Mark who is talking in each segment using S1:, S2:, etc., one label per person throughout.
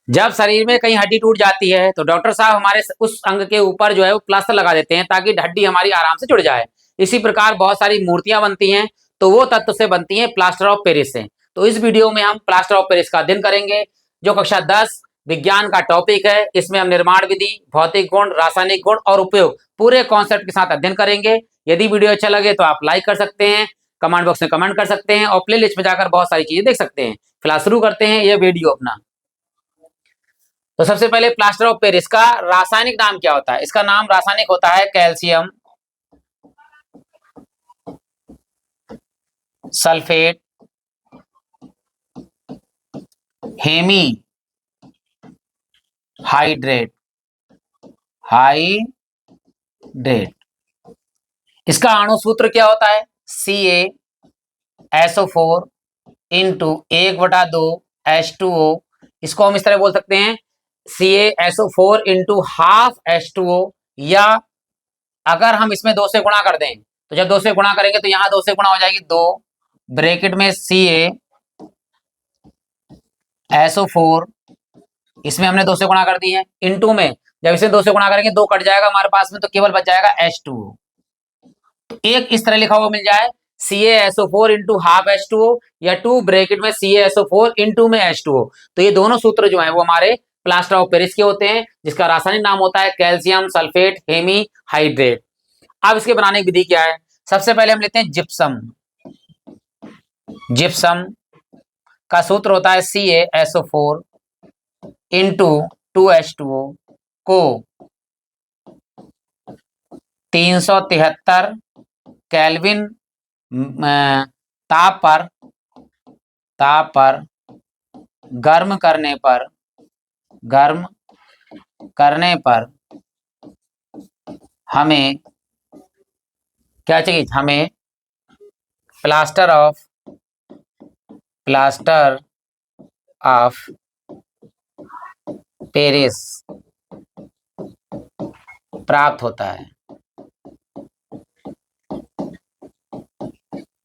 S1: जब शरीर में कहीं हड्डी टूट जाती है तो डॉक्टर साहब हमारे उस अंग के ऊपर जो है वो प्लास्टर लगा देते हैं ताकि हड्डी हमारी आराम से जुड़ जाए। इसी प्रकार बहुत सारी मूर्तियां बनती हैं, तो वो तत्व से बनती हैं प्लास्टर ऑफ पेरिस से। तो इस वीडियो में हम प्लास्टर ऑफ पेरिस का अध्ययन करेंगे, जो कक्षा 10 विज्ञान का टॉपिक है। इसमें हम निर्माण विधि, भौतिक गुण, रासायनिक गुण और उपयोग पूरे कॉन्सेप्ट के साथ अध्ययन करेंगे। यदि वीडियो अच्छा लगे तो आप लाइक कर सकते हैं, कमेंट बॉक्स में कमेंट कर सकते हैं और प्ले लिस्ट में जाकर बहुत सारी चीजें देख सकते हैं। फिलहाल शुरू करते हैं यह वीडियो अपना। तो सबसे पहले प्लास्टर ऑफ पेरिस का रासायनिक नाम क्या होता है? इसका नाम रासायनिक होता है कैल्शियम सल्फेट हेमी हाइड्रेट। इसका अणु सूत्र क्या होता है? CaSO4 into 1/2H2O। इसको हम इस तरह बोल सकते हैं CaSO4 इंटू हाफ H2O, या अगर हम इसमें 2 से गुणा कर दें तो जब 2 से गुणा करेंगे तो यहां 2 से गुणा हो जाएगी 2, ब्रैकेट में CaSO4, इसमें हमने 2 से गुणा कर दी है, इंटू में जब इसे 2 से गुणा करेंगे 2 कट जाएगा हमारे पास में, तो केवल बच जाएगा H2O। तो एक इस तरह लिखा हुआ मिल जाए CaSO4 इंटू हाफ H2O, या 2 ब्रैकेट में CaSO4 इंटू में H2O। तो ये दोनों सूत्र जो है वो हमारे प्लास्टर ऑफ पेरिस के होते हैं, जिसका रासायनिक नाम होता है कैल्शियम सल्फेट हेमी हाइड्रेट। अब इसके बनाने की विधि क्या है? सबसे पहले हम लेते हैं जिप्सम। जिप्सम का सूत्र होता है CaSO4 इंटू 2H2O को 373 केल्विन ताप पर गर्म करने पर हमें क्या चाहिए? हमें प्लास्टर ऑफ पेरिस प्राप्त होता है।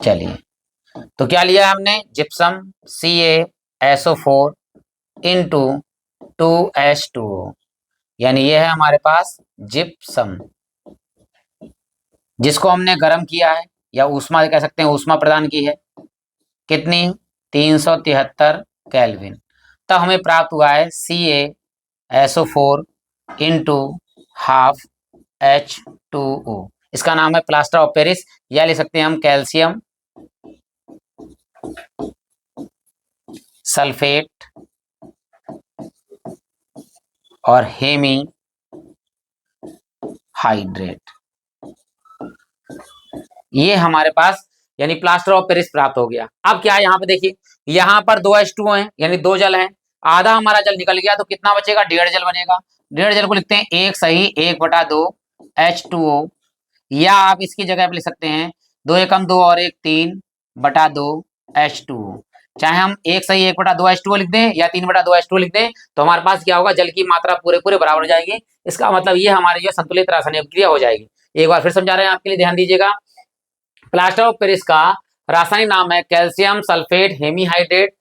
S1: चलिए, तो क्या लिया हमने? जिप्सम CaSO4 इंटू 2H2O, यानी ये है हमारे पास जिप्सम, जिसको हमने गर्म किया है, या ऊष्मा कह सकते हैं, ऊष्मा प्रदान की है। कितनी? 373 केल्विन। तब हमें प्राप्त हुआ है CaSO4 इंटू हाफ H2O। इसका नाम है प्लास्टर ऑफ पेरिस, या ले सकते हैं हम कैल्शियम सल्फेट और हेमी हाइड्रेट। ये हमारे पास यानी प्लास्टर ऑफ पेरिस प्राप्त हो गया। अब क्या है यहाँ पे देखिए, यहाँ पर 2 H2O है, यानी 2 जल हैं। आधा हमारा जल निकल गया, तो कितना बचेगा? 1.5 जल बनेगा। 1.5 जल को लिखते हैं 1 सही 1/2 H2O, या आप इसकी जगह पे लिख सकते हैं 2 एकम 2 और 1 3/2 H2O। चाहे हम 1 सही 1/2 H2O लिख दें या 3/2 H2O लिख दें, तो हमारे पास क्या होगा? जल की मात्रा पूरे बराबर हो जाएगी। इसका मतलब ये हमारी जो संतुलित रासायनिक क्रिया हो जाएगी। एक बार फिर समझा रहे हैं आपके लिए, ध्यान दीजिएगा। प्लास्टर ऑफ पेरिस का रासायनिक नाम है कैल्शियम सल्फेट हेमीहाइड्रेट।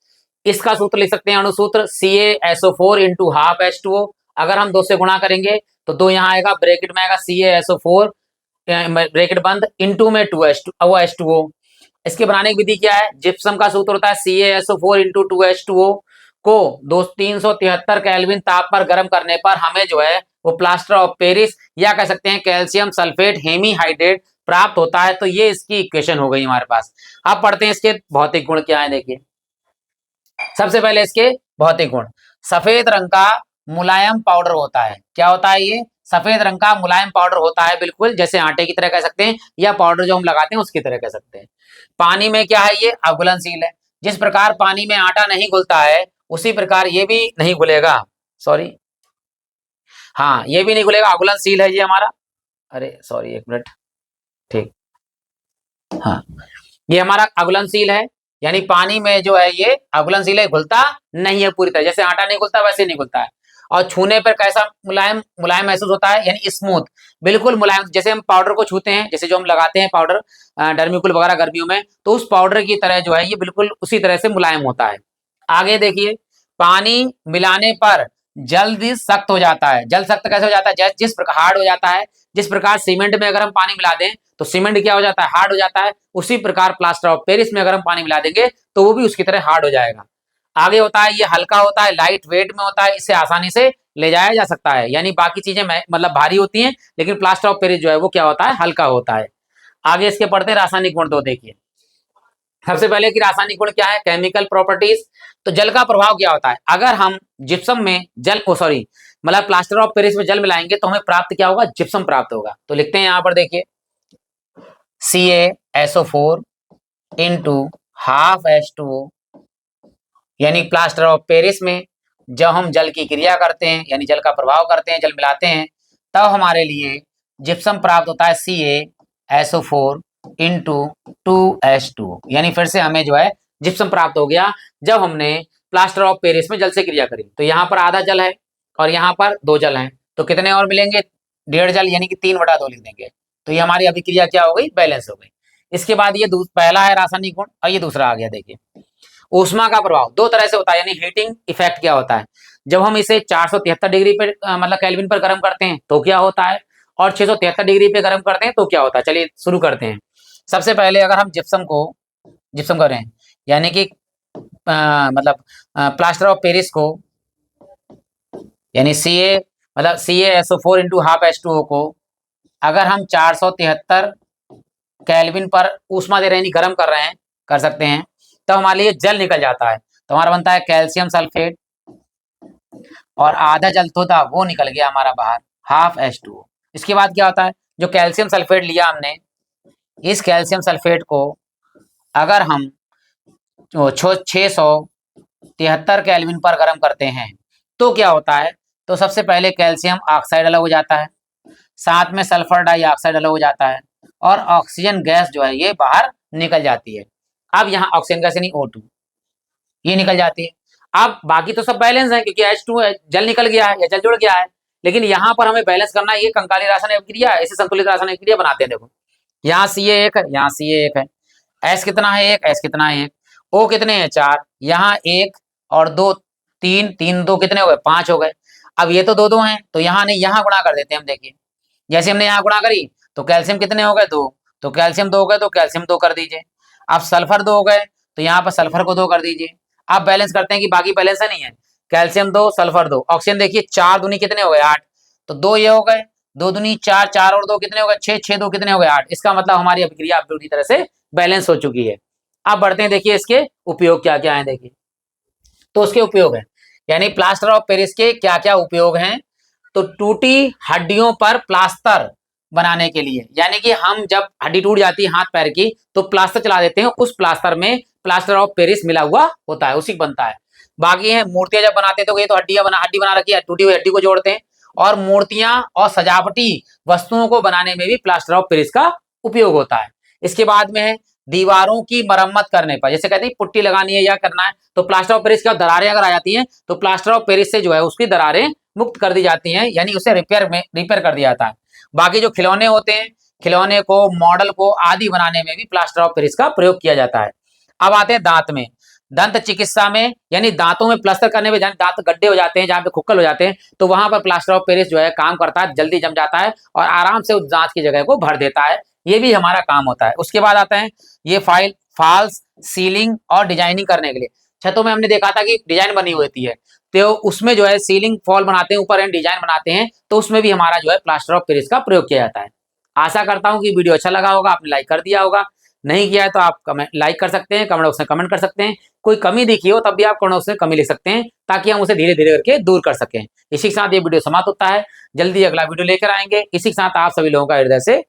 S1: इसका सूत्र लिख सकते हैं, अणुसूत्र CaSO4 इंटू हाफ H2O। अगर हम 2 से गुणा करेंगे तो 2 यहाँ आएगा, ब्रैकेट में आएगा CaSO4 ब्रैकेट बंद, इंटू में 2 H2O। इसके बनाने की विधि क्या है? जिप्सम का सूत्र होता है CaSO4 इंटू 2H2O को 373 केल्विन ताप पर गर्म करने पर हमें जो है वो प्लास्टर ऑफ पेरिस, या कह सकते हैं कैल्शियम सल्फेट हेमीहाइड्रेट प्राप्त होता है। तो ये इसकी इक्वेशन हो गई हमारे पास। अब पढ़ते हैं इसके भौतिक गुण क्या है। देखिए, सबसे पहले इसके भौतिक गुण। सफेद रंग का मुलायम पाउडर होता है। क्या होता है ये? सफेद रंग का मुलायम पाउडर होता है, बिल्कुल जैसे आटे की तरह कह सकते हैं, या पाउडर जो हम लगाते हैं उसकी तरह कह सकते हैं। पानी में क्या है? ये अघुलनशील है। जिस प्रकार पानी में आटा नहीं घुलता है, उसी प्रकार ये भी नहीं घुलेगा। सॉरी, हाँ, ये भी नहीं घुलेगा, अघुलनशील है ये हमारा। अरे सॉरी, एक मिनट, ठीक, हाँ, ये हमारा अघुलनशील है, यानी पानी में जो है ये अघुलनशील है, घुलता नहीं है पूरी तरह। जैसे आटा नहीं घुलता वैसे नहीं घुलता है। और छूने पर कैसा? मुलायम मुलायम महसूस होता है, यानी स्मूथ, बिल्कुल मुलायम। जैसे हम पाउडर को छूते हैं, जैसे जो हम लगाते हैं पाउडर डर्मिकुल वगैरह गर्मियों में, तो उस पाउडर की तरह जो है ये बिल्कुल उसी तरह से मुलायम होता है। आगे देखिए, पानी मिलाने पर जल्दी सख्त हो जाता है। जल्द सख्त कैसे हो जाता है? जिस प्रकार हार्ड हो जाता है, जिस प्रकार सीमेंट में अगर हम पानी मिला दें तो सीमेंट क्या हो जाता है? हार्ड हो जाता है। उसी प्रकार प्लास्टर ऑफ पेरिस में अगर हम पानी मिला देंगे तो वो भी उसकी तरह हार्ड हो जाएगा। आगे होता है, ये हल्का होता है, लाइट वेट में होता है, इसे आसानी से ले जाया जा सकता है। यानी बाकी चीजें मतलब भारी होती हैं, लेकिन प्लास्टर ऑफ पेरिस जो है वो क्या होता है? हल्का होता है। आगे इसके पढ़ते हैं रासायनिक गुण। तो देखिए सबसे पहले की रासायनिक गुण क्या है? Chemical properties. तो जल का प्रभाव क्या होता है? अगर हम जिप्सम में जल मतलब प्लास्टर ऑफ पेरिस में जल मिलाएंगे तो हमें प्राप्त क्या होगा? जिप्सम प्राप्त होगा। तो लिखते हैं यहां पर, देखिए CaSO4 इंटू हाफ H2O, यानी प्लास्टर ऑफ पेरिस में जब हम जल की क्रिया करते हैं, यानी जल का प्रभाव करते हैं, जल मिलाते हैं, तब हमारे लिए जिप्सम प्राप्त होता है CaSO4 इंटू 2H2O। यानी फिर से हमें जो है जिप्सम प्राप्त हो गया जब हमने प्लास्टर ऑफ पेरिस में जल से क्रिया करी। तो यहाँ पर आधा जल है और यहाँ पर 2 जल हैं, तो कितने और मिलेंगे? 1.5 जल, यानी कि 3/2 लिख देंगे। तो ये हमारी अभिक्रिया क्या हो गई? बैलेंस हो गई। इसके बाद ये पहला है रासायनिक गुण, और ये दूसरा आ गया। देखिए ऊष्मा का प्रभाव 2 तरह से होता है, यानी हीटिंग इफेक्ट क्या होता है? जब हम इसे 473 डिग्री पे मतलब केल्विन पर गर्म करते हैं तो क्या होता है, और 673 डिग्री पे गर्म करते हैं तो क्या होता है। चलिए शुरू करते हैं। सबसे पहले अगर हम जिप्सम करें, यानी कि मतलब प्लास्टर ऑफ पेरिस को, यानी CaSO4 इंटू हाफ H2O को अगर हम 473 केल्विन पर ऊष्मा दे रहे हैं, गर्म कर रहे हैं, कर सकते हैं, तो हमारे लिए जल निकल जाता है। तो हमारा बनता है कैल्शियम सल्फेट, और आधा जल तो था वो निकल गया हमारा बाहर, हाफ H2O। इसके बाद क्या होता है? जो कैल्शियम सल्फेट लिया हमने, इस कैल्शियम सल्फेट को अगर हम 673 केल्विन पर गर्म करते हैं तो क्या होता है? तो सबसे पहले कैल्शियम ऑक्साइड अलग हो जाता है, साथ में सल्फर डाइऑक्साइड अलग हो जाता है, और ऑक्सीजन गैस जो है ये बाहर निकल जाती है। अब यहाँ ऑक्सीजन गैस यानी O2 ये निकल जाती है। अब बाकी तो सब बैलेंस है, क्योंकि H2 है, जल निकल गया है या जल जुड़ गया है, लेकिन यहाँ पर हमें बैलेंस करना है। ये कंकाली रासायनिक अभिक्रिया है, इसे संतुलित रासायनिक अभिक्रिया बनाते हैं। देखो यहाँ Ca1 है, यहाँ Ca1 है, S कितना है? 1, S कितना है? 1, O कितने हैं? 4, यहाँ 1 और 2 3, 3 2 कितने हो गए? 5 हो गए। अब ये तो 2 हैं, तो यहाँ नहीं, यहाँ गुणा कर देते हैं हम। देखिए जैसे हमने यहाँ गुणा करी तो कैल्शियम कितने हो गए? 2, तो कैल्शियम 2 हो गए, तो कैल्शियम 2 कर दीजिए। अब सल्फर 2 हो गए, तो यहाँ पर सल्फर को 2 कर दीजिए। अब बैलेंस करते हैं कि बाकी बैलेंस है नहीं है। कैल्शियम 2, सल्फर 2, ऑक्सीजन देखिए 4 दूनी कितने हो गए? 8, तो 2 ये हो गए, 2 दूनी 4, 4 और 2 कितने हो गए? 6, 6 2 कितने हो गए? 8। इसका मतलब हमारी अभिक्रिया पूरी तरह से बैलेंस हो चुकी है। अब बढ़ते हैं, देखिए इसके उपयोग क्या क्या है। देखिए तो उसके उपयोग है, यानी प्लास्टर ऑफ पेरिस के क्या क्या उपयोग हैं। तो टूटी हड्डियों पर प्लास्टर बनाने के लिए, यानी कि हम जब हड्डी टूट जाती है हाथ पैर की तो प्लास्टर चला देते हैं, उस प्लास्टर में प्लास्टर ऑफ पेरिस मिला हुआ होता है, उसी बनता है। बाकी है मूर्तियां जब बनाते हैं तो ये तो हड्डी बना रखी है, टूटी हुई हड्डी को जोड़ते हैं, और मूर्तियां और सजावटी वस्तुओं को बनाने में भी प्लास्टर ऑफ पेरिस का उपयोग होता है। इसके बाद में है दीवारों की मरम्मत करने पर, जैसे कहते हैं पुट्टी लगानी है या करना है, तो प्लास्टर ऑफ पेरिस की दरारें अगर आ जाती हैं तो प्लास्टर ऑफ पेरिस से जो है उसकी दरारें मुक्त कर दी जाती हैं, यानी उसे रिपेयर कर दिया जाता है। बाकी जो खिलौने होते हैं, खिलौने को, मॉडल को आदि बनाने में भी प्लास्टर ऑफ पेरिस का प्रयोग किया जाता है। अब आते हैं दांत में। दंत चिकित्सा में, यानी दांतों में प्लास्टर करने में, जहां दांत गड्ढे हो जाते हैं, जहां पे खुक्कल हो जाते हैं, तो वहां पर प्लास्टर ऑफ पेरिस जो है काम करता है, जल्दी जम जाता है और आराम से उस दांत की जगह को भर देता है। ये भी हमारा काम होता है। उसके बाद आता है ये फॉल्स सीलिंग और डिजाइनिंग करने के लिए। छतों में हमने देखा था कि डिजाइन बनी होती है, तो उसमें जो है सीलिंग फॉल बनाते हैं, ऊपर एंड डिजाइन बनाते हैं, तो उसमें भी हमारा जो है प्लास्टर ऑफ पेरिस का प्रयोग किया जाता है। आशा करता हूं कि वीडियो अच्छा लगा होगा, आपने लाइक कर दिया होगा। नहीं किया है तो आप लाइक कर सकते हैं, कमेंट बॉक्स में कमेंट कर सकते हैं। कोई कमी दिखी हो तब भी आप कमेंट बॉक्स में कमी लिख सकते हैं, ताकि हम उसे धीरे धीरे करके दूर कर सकें। इसी के साथ ये वीडियो समाप्त होता है। जल्दी अगला वीडियो लेकर आएंगे। इसी के साथ आप सभी लोगों का हृदय से